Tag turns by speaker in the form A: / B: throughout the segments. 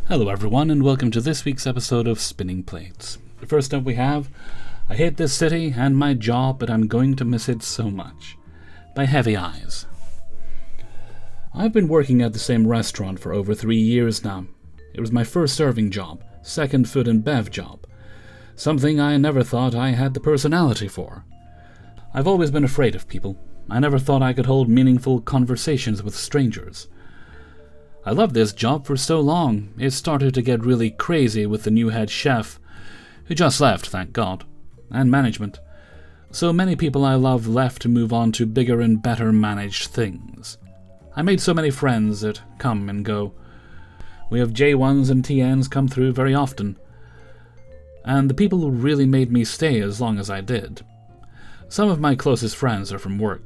A: Hello everyone, and welcome to this week's episode of Spinning Plates. First up we have I Hate This City and My Job, but I'm Going to Miss It So Much, by Heavy Eyes. I've been working at the same restaurant for over 3 years now. It was my first serving job, second food and bev job, something I never thought I had the personality for. I've always been afraid of people. I never thought I could hold meaningful conversations with strangers. I loved this job for so long, it started to get really crazy with the new head chef, who just left, thank God, and management. So many people I love left to move on to bigger and better managed things. I made so many friends that come and go. We have J1s and TNs come through very often, and the people who really made me stay as long as I did. Some of my closest friends are from work.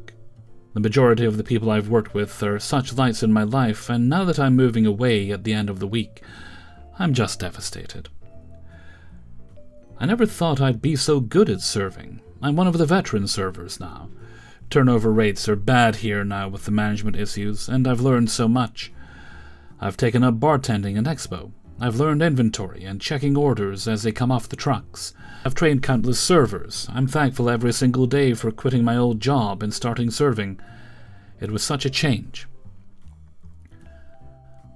A: The majority of the people I've worked with are such lights in my life, and now that I'm moving away at the end of the week, I'm just devastated. I never thought I'd be so good at serving. I'm one of the veteran servers now. Turnover rates are bad here now with the management issues, and I've learned so much. I've taken up bartending and expo. I've learned inventory and checking orders as they come off the trucks. I've trained countless servers. I'm thankful every single day for quitting my old job and starting serving. It was such a change.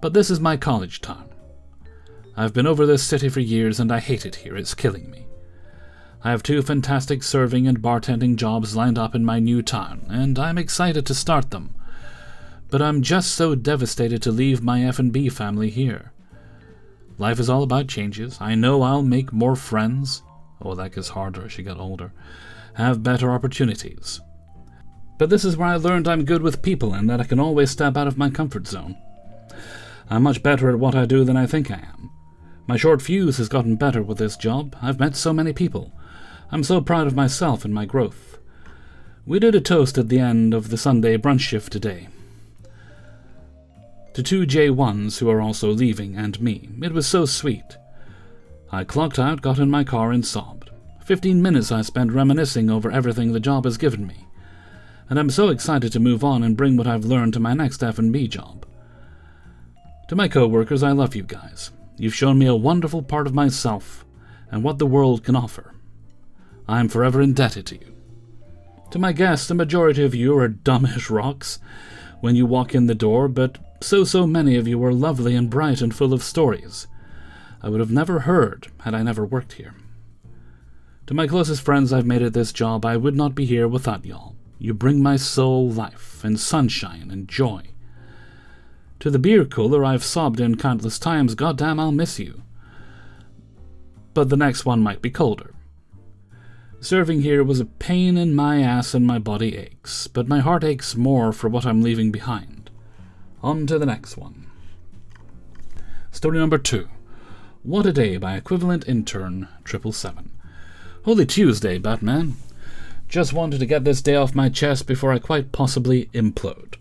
A: But this is my college town. I've been over this city for years and I hate it here. It's killing me. I have 2 fantastic serving and bartending jobs lined up in my new town, and I'm excited to start them. But I'm just so devastated to leave my F&B family here. Life is all about changes. I know I'll make more friends. Oh, that gets harder as you get older. Have better opportunities. But this is where I learned I'm good with people and that I can always step out of my comfort zone. I'm much better at what I do than I think I am. My short fuse has gotten better with this job. I've met so many people. I'm so proud of myself and my growth. We did a toast at the end of the Sunday brunch shift today. To 2 J1s who are also leaving, and me. It was so sweet. I clocked out, got in my car, and sobbed. 15 minutes I spent reminiscing over everything the job has given me. And I'm so excited to move on and bring what I've learned to my next F&B job. To my co-workers, I love you guys. You've shown me a wonderful part of myself and what the world can offer. I am forever indebted to you. To my guests, the majority of you are dumb as rocks when you walk in the door, but so many of you are lovely and bright and full of stories I would have never heard had I never worked here. To my closest friends I've made at this job, I would not be here without y'all. You bring my soul life and sunshine and joy. To the beer cooler I've sobbed in countless times, goddamn I'll miss you. But the next one might be colder. Serving here was a pain in my ass and my body aches, but my heart aches more for what I'm leaving behind. On to the next one. Story number 2. What a Day by Equivalent Intern 777. Holy Tuesday, Batman. Just wanted to get this day off my chest before I quite possibly implode.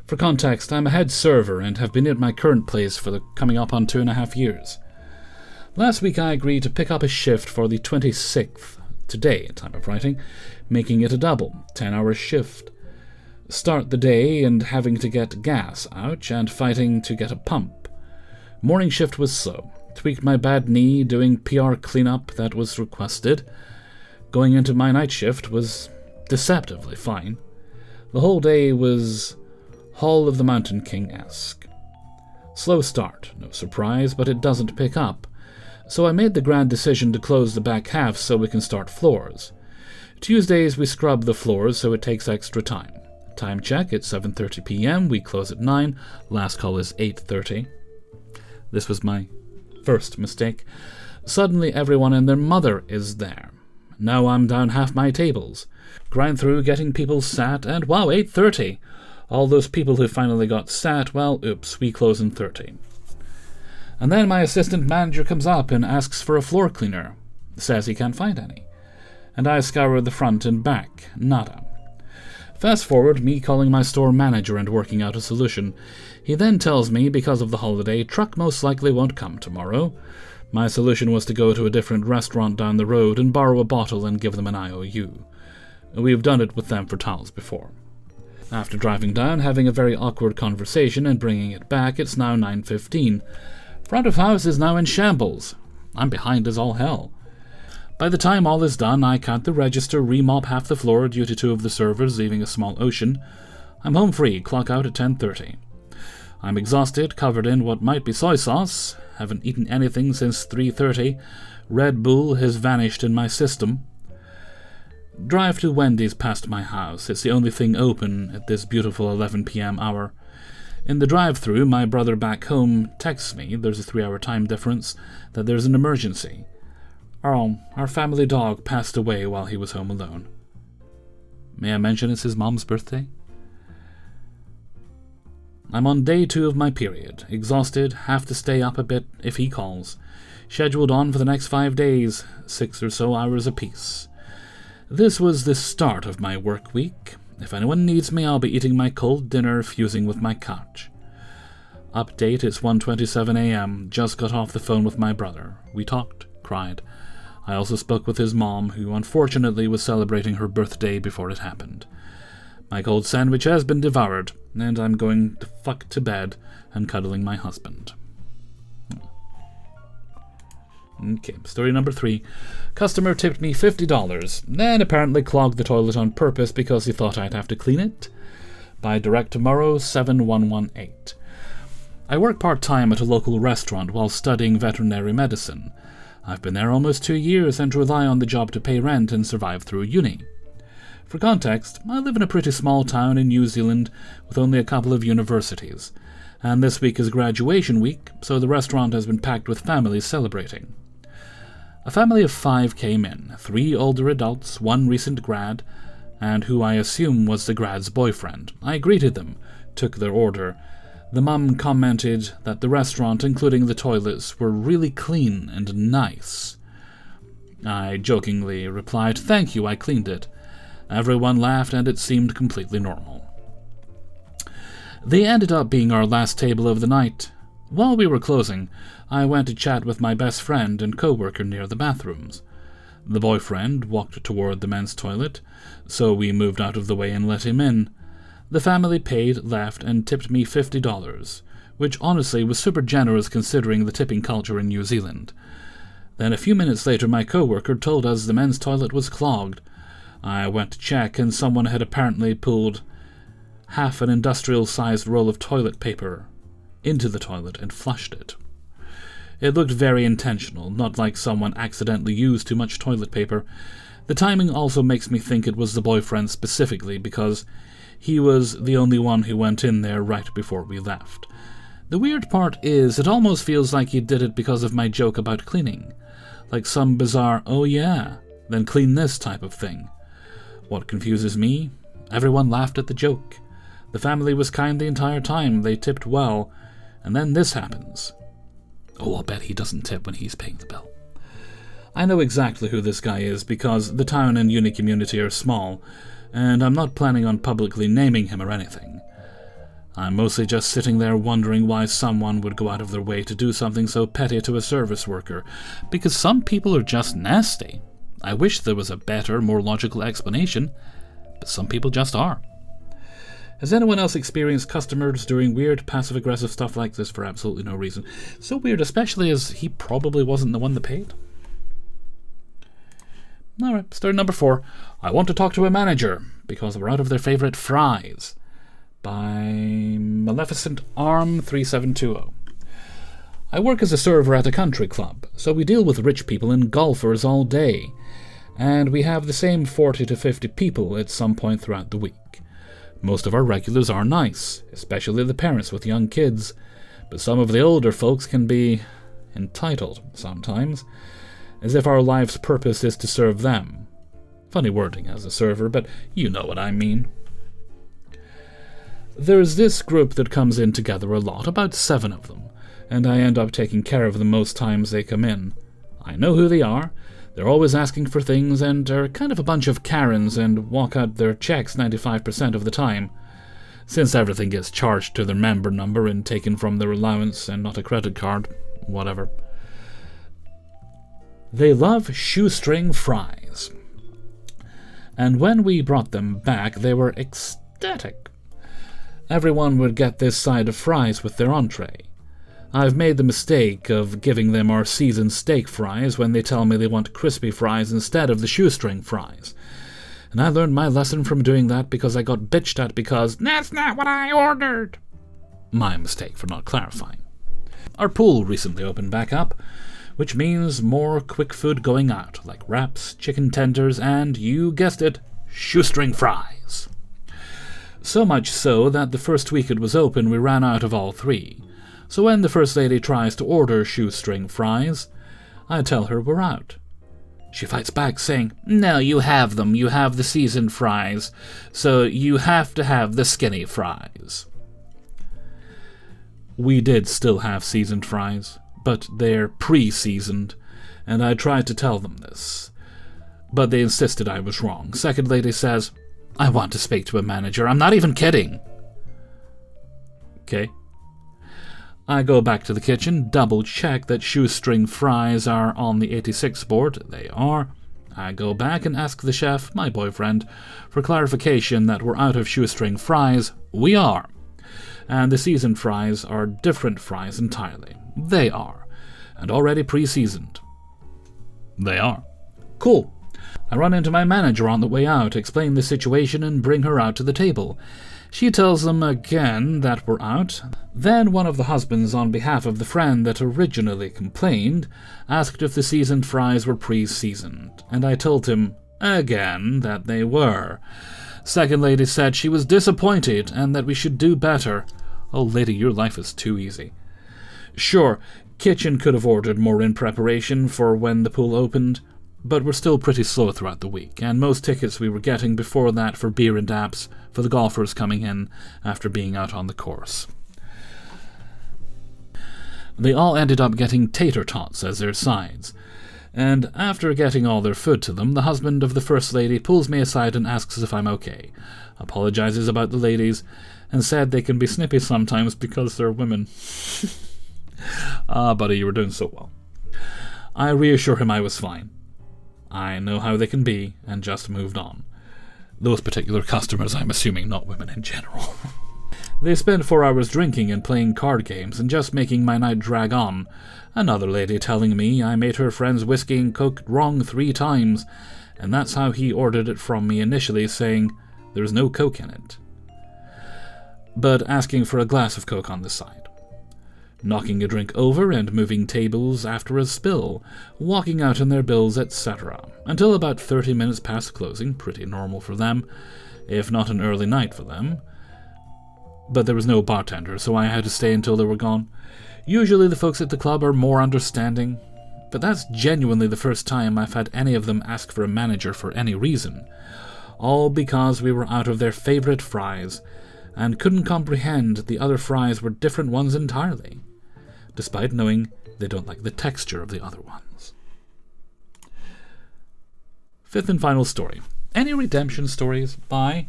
A: For context, I'm a head server and have been at my current place for coming up on 2.5 years. Last week I agreed to pick up a shift for the 26th, today, time of writing, making it a double, 10-hour shift. Start the day and having to get gas, ouch, and fighting to get a pump. Morning shift was slow. Tweaked my bad knee doing PR cleanup that was requested. Going into my night shift was deceptively fine. The whole day was Hall of the Mountain King-esque. Slow start, no surprise, but it doesn't pick up. So I made the grand decision to close the back half so we can start floors. Tuesdays we scrub the floors so it takes extra time. Time check at 7:30 p.m. We close at 9. Last call is 8:30. This was my first mistake. Suddenly everyone and their mother is there. Now I'm down half my tables. Grind through getting people sat, and wow, 8:30. All those people who finally got sat, well, oops, we close in 30. And then my assistant manager comes up and asks for a floor cleaner. Says he can't find any. And I scour the front and back. Nada. Fast forward, me calling my store manager and working out a solution. He then tells me, because of the holiday, truck most likely won't come tomorrow. My solution was to go to a different restaurant down the road and borrow a bottle and give them an IOU. We've done it with them for towels before. After driving down, having a very awkward conversation and bringing it back, it's now 9:15. Front of house is now in shambles. I'm behind as all hell. By the time all is done, I count the register, remop half the floor due to 2 of the servers, leaving a small ocean. I'm home free, clock out at 10:30. I'm exhausted, covered in what might be soy sauce. Haven't eaten anything since 3:30. Red Bull has vanished in my system. Drive to Wendy's past my house. It's the only thing open at this beautiful 11 p.m. hour. In the drive-thru, my brother back home texts me, there's a 3-hour time difference, that there's an emergency. Our family dog passed away while he was home alone. May I mention it's his mom's birthday? I'm on day 2 of my period. Exhausted, have to stay up a bit if he calls. Scheduled on for the next 5 days, 6 or so hours apiece. This was the start of my work week. If anyone needs me, I'll be eating my cold dinner, fusing with my couch. Update, it's 1:27 a.m. Just got off the phone with my brother. We talked, cried. I also spoke with his mom, who unfortunately was celebrating her birthday before it happened. My cold sandwich has been devoured, and I'm going to fuck to bed and cuddling my husband. Okay, story number 3. Customer tipped me $50, then apparently clogged the toilet on purpose because he thought I'd have to clean it. By direct tomorrow, 7118. I work part-time at a local restaurant while studying veterinary medicine. I've been there almost 2 years and rely on the job to pay rent and survive through uni. For context, I live in a pretty small town in New Zealand with only a couple of universities, and this week is graduation week, so the restaurant has been packed with families celebrating. A family of 5 came in, 3 older adults, 1 recent grad, and who I assume was the grad's boyfriend. I greeted them, took their order. The mum commented that the restaurant, including the toilets, were really clean and nice. I jokingly replied, "Thank you, I cleaned it." Everyone laughed and it seemed completely normal. They ended up being our last table of the night. While we were closing, I went to chat with my best friend and co-worker near the bathrooms. The boyfriend walked toward the men's toilet, so we moved out of the way and let him in. The family paid, left, and tipped me $50, which honestly was super generous considering the tipping culture in New Zealand. Then a few minutes later, my co-worker told us the men's toilet was clogged. I went to check, and someone had apparently pulled half an industrial-sized roll of toilet paper into the toilet and flushed it. It looked very intentional, not like someone accidentally used too much toilet paper. The timing also makes me think it was the boyfriend specifically, because he was the only one who went in there right before we left. The weird part is, it almost feels like he did it because of my joke about cleaning. Like some bizarre, "oh yeah, then clean this" type of thing. What confuses me? Everyone laughed at the joke. The family was kind the entire time, they tipped well, and then this happens. Oh, I'll bet he doesn't tip when he's paying the bill. I know exactly who this guy is because the town and uni community are small, and I'm not planning on publicly naming him or anything. I'm mostly just sitting there wondering why someone would go out of their way to do something so petty to a service worker, because some people are just nasty. I wish there was a better, more logical explanation, but some people just are. Has anyone else experienced customers doing weird, passive-aggressive stuff like this for absolutely no reason? So weird, especially as he probably wasn't the one that paid. Alright, story number 4. I want to talk to a manager, because we're out of their favourite fries. By Maleficent Arm 3720. I work as a server at a country club, so we deal with rich people and golfers all day, and we have the same 40 to 50 people at some point throughout the week. Most of our regulars are nice, especially the parents with young kids, but some of the older folks can be entitled sometimes, as if our life's purpose is to serve them. Funny wording as a server, but you know what I mean. There's this group that comes in together a lot, about 7 of them, and I end up taking care of them most times they come in. I know who they are. They're always asking for things and are kind of a bunch of Karens and walk out their checks 95% of the time, since everything gets charged to their member number and taken from their allowance and not a credit card, whatever. They love shoestring fries, and when we brought them back, they were ecstatic. Everyone would get this side of fries with their entree. I've made the mistake of giving them our seasoned steak fries when they tell me they want crispy fries instead of the shoestring fries. And I learned my lesson from doing that because I got bitched at because that's not what I ordered. My mistake for not clarifying. Our pool recently opened back up, which means more quick food going out, like wraps, chicken tenders, and, you guessed it, shoestring fries. So much so that the first week it was open we ran out of all three. So when the First Lady tries to order shoestring fries, I tell her we're out. She fights back, saying, "No, you have them. You have the seasoned fries. So you have to have the skinny fries." We did still have seasoned fries, but they're pre-seasoned, and I tried to tell them this. But they insisted I was wrong. Second Lady says, "I want to speak to a manager. I'm not even kidding." Okay. I go back to the kitchen, double-check that shoestring fries are on the 86 board. They are. I go back and ask the chef, my boyfriend, for clarification that we're out of shoestring fries. We are. And the seasoned fries are different fries entirely. They are. And already pre-seasoned. They are. Cool. I run into my manager on the way out, explain the situation, and bring her out to the table. She tells them again that we're out. Then one of the husbands, on behalf of the friend that originally complained, asked if the seasoned fries were pre-seasoned, and I told him again that they were. Second Lady said she was disappointed and that we should do better. Oh, lady, your life is too easy. Sure, kitchen could have ordered more in preparation for when the pool opened, but we're still pretty slow throughout the week, and most tickets we were getting before that for beer and apps for the golfers coming in after being out on the course. They all ended up getting tater tots as their sides, and after getting all their food to them, the husband of the First Lady pulls me aside and asks if I'm okay, apologizes about the ladies, and said they can be snippy sometimes because they're women. Buddy, you were doing so well. I reassure him I was fine. I know how they can be, and just moved on. Those particular customers, I'm assuming, not women in general. They spent 4 hours drinking and playing card games and just making my night drag on. Another lady telling me I made her friend's whiskey and coke wrong 3 times, and that's how he ordered it from me initially, saying there's no coke in it, but asking for a glass of coke on the side. Knocking a drink over and moving tables after a spill, walking out on their bills, etc., until about 30 minutes past closing, pretty normal for them, if not an early night for them. But there was no bartender, so I had to stay until they were gone. Usually the folks at the club are more understanding, but that's genuinely the first time I've had any of them ask for a manager for any reason, all because we were out of their favorite fries, and couldn't comprehend the other fries were different ones entirely, despite knowing they don't like the texture of the other ones. Fifth and final story. Any redemption stories? By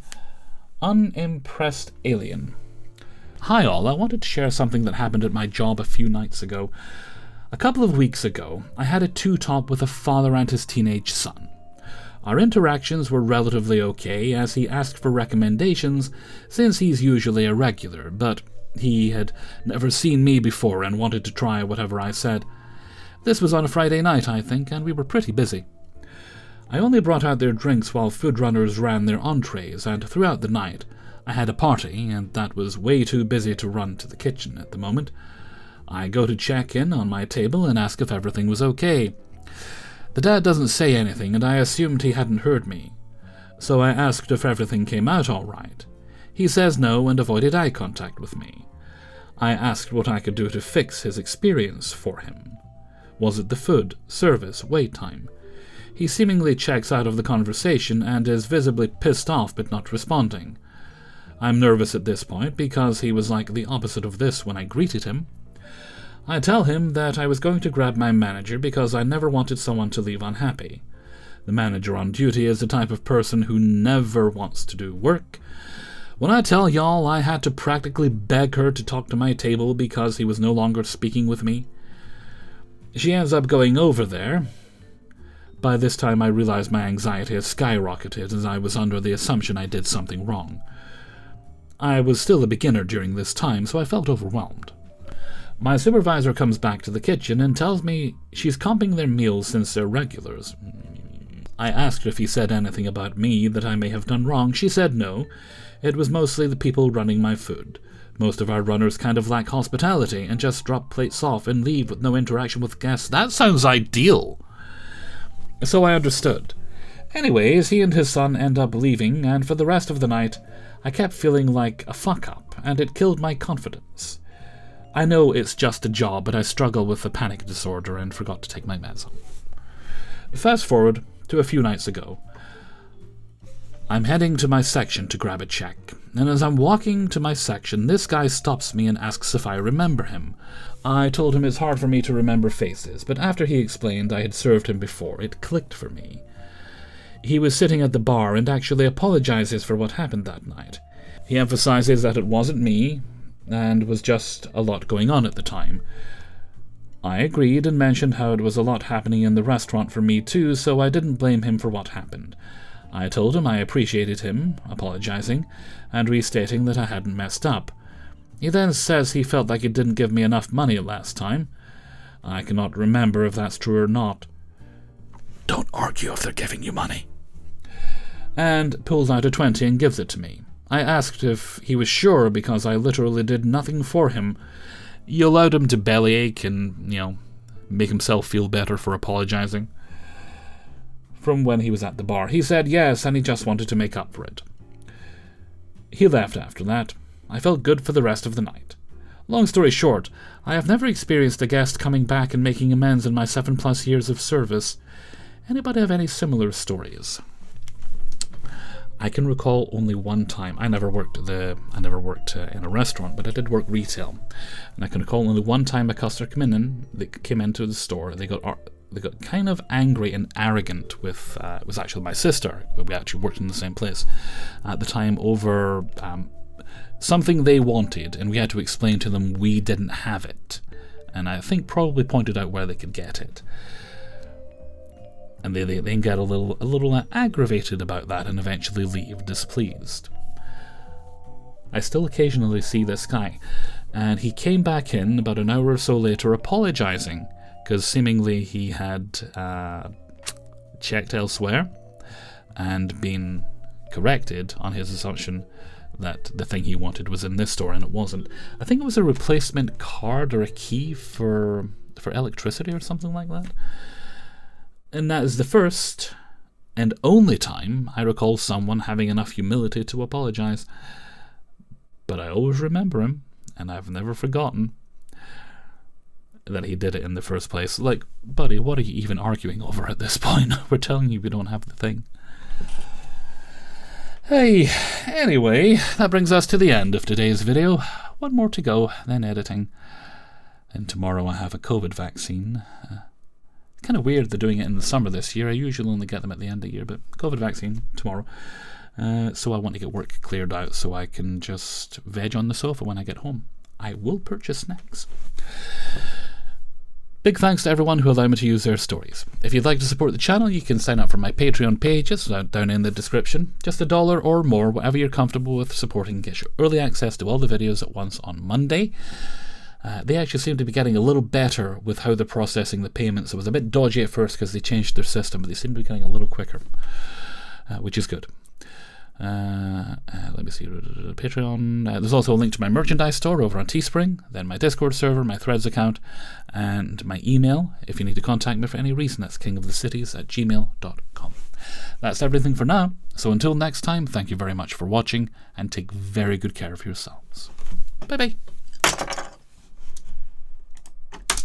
A: Unimpressed Alien. Hi all, I wanted to share something that happened at my job a few nights ago. A couple of weeks ago, I had a two-top with a father and his teenage son. Our interactions were relatively okay, as he asked for recommendations, since he's usually a regular, but he had never seen me before and wanted to try whatever I said. This was on a Friday night, I think, and we were pretty busy. I only brought out their drinks while food runners ran their entrees, and throughout the night I had a party, and that was way too busy to run to the kitchen at the moment. I go to check in on my table and ask if everything was okay. The dad doesn't say anything, and I assumed he hadn't heard me, so I asked if everything came out all right. He says no and avoided eye contact with me. I asked what I could do to fix his experience for him. Was it the food, service, wait time? He seemingly checks out of the conversation and is visibly pissed off but not responding. I'm nervous at this point because he was like the opposite of this when I greeted him. I tell him that I was going to grab my manager because I never wanted someone to leave unhappy. The manager on duty is the type of person who never wants to do work. When I tell y'all I had to practically beg her to talk to my table because he was no longer speaking with me. She ends up going over there. By this time I realized my anxiety had skyrocketed as I was under the assumption I did something wrong. I was still a beginner during this time, so I felt overwhelmed. My supervisor comes back to the kitchen and tells me she's comping their meals since they're regulars. I asked if he said anything about me that I may have done wrong. She said no. It was mostly the people running my food. Most of our runners kind of lack hospitality and just drop plates off and leave with no interaction with guests. That sounds ideal. So I understood. Anyways, he and his son end up leaving, and for the rest of the night, I kept feeling like a fuck-up, and it killed my confidence. I know it's just a job, but I struggle with a panic disorder and forgot to take my meds. Fast forward to a few nights ago. I'm heading to my section to grab a check, and as I'm walking to my section, this guy stops me and asks if I remember him. I told him it's hard for me to remember faces, but after he explained I had served him before, it clicked for me. He was sitting at the bar and actually apologizes for what happened that night. He emphasizes that it wasn't me, and was just a lot going on at the time. I agreed and mentioned how it was a lot happening in the restaurant for me too, so I didn't blame him for what happened. I told him I appreciated him apologizing and restating that I hadn't messed up. He then says he felt like he didn't give me enough money last time. I cannot remember if that's true or not. Don't argue if they're giving you money. And pulls out a 20 and gives it to me. I asked if he was sure because I literally did nothing for him. You allowed him to bellyache and, make himself feel better for apologizing. From when he was at the bar, he said yes, and he just wanted to make up for it. He left after that. I felt good for the rest of the night. Long story short, I have never experienced a guest coming back and making amends in my 7+ years of service. Anybody have any similar stories? I can recall only one time. I never worked in a restaurant, but I did work retail, and I can recall only one time a customer came into the store. They got kind of angry and arrogant with. It was actually my sister. We actually worked in the same place at the time over something they wanted, and we had to explain to them we didn't have it, and I think probably pointed out where they could get it. And they then get a little aggravated about that and eventually leave displeased. I still occasionally see this guy, and he came back in about an hour or so later apologizing because seemingly he had checked elsewhere and been corrected on his assumption that the thing he wanted was in this store and it wasn't. I think it was a replacement card or a key for electricity or something like that. And that is the first and only time I recall someone having enough humility to apologize. But I always remember him, and I've never forgotten that he did it in the first place. Like, buddy, what are you even arguing over at this point? We're telling you we don't have the thing. Hey, anyway, that brings us to the end of today's video. One more to go, then editing. And tomorrow I have a COVID vaccine. Kind of weird they're doing it in the summer this year. I usually only get them at the end of the year, but COVID vaccine tomorrow. So I want to get work cleared out so I can just veg on the sofa when I get home. I will purchase snacks. Big thanks to everyone who allowed me to use their stories. If you'd like to support the channel, you can sign up for my Patreon page. It's down in the description. Just $1 or more, whatever you're comfortable with supporting, gets you early access to all the videos at once on Monday. They actually seem to be getting a little better with how they're processing the payments. It was a bit dodgy at first because they changed their system, but they seem to be getting a little quicker, which is good. Let me see. Patreon. There's also a link to my merchandise store over on Teespring, then my Discord server, my Threads account, and my email. If you need to contact me for any reason, that's kingofthecities@gmail.com. That's everything for now. So until next time, thank you very much for watching, and take very good care of yourselves. Bye-bye.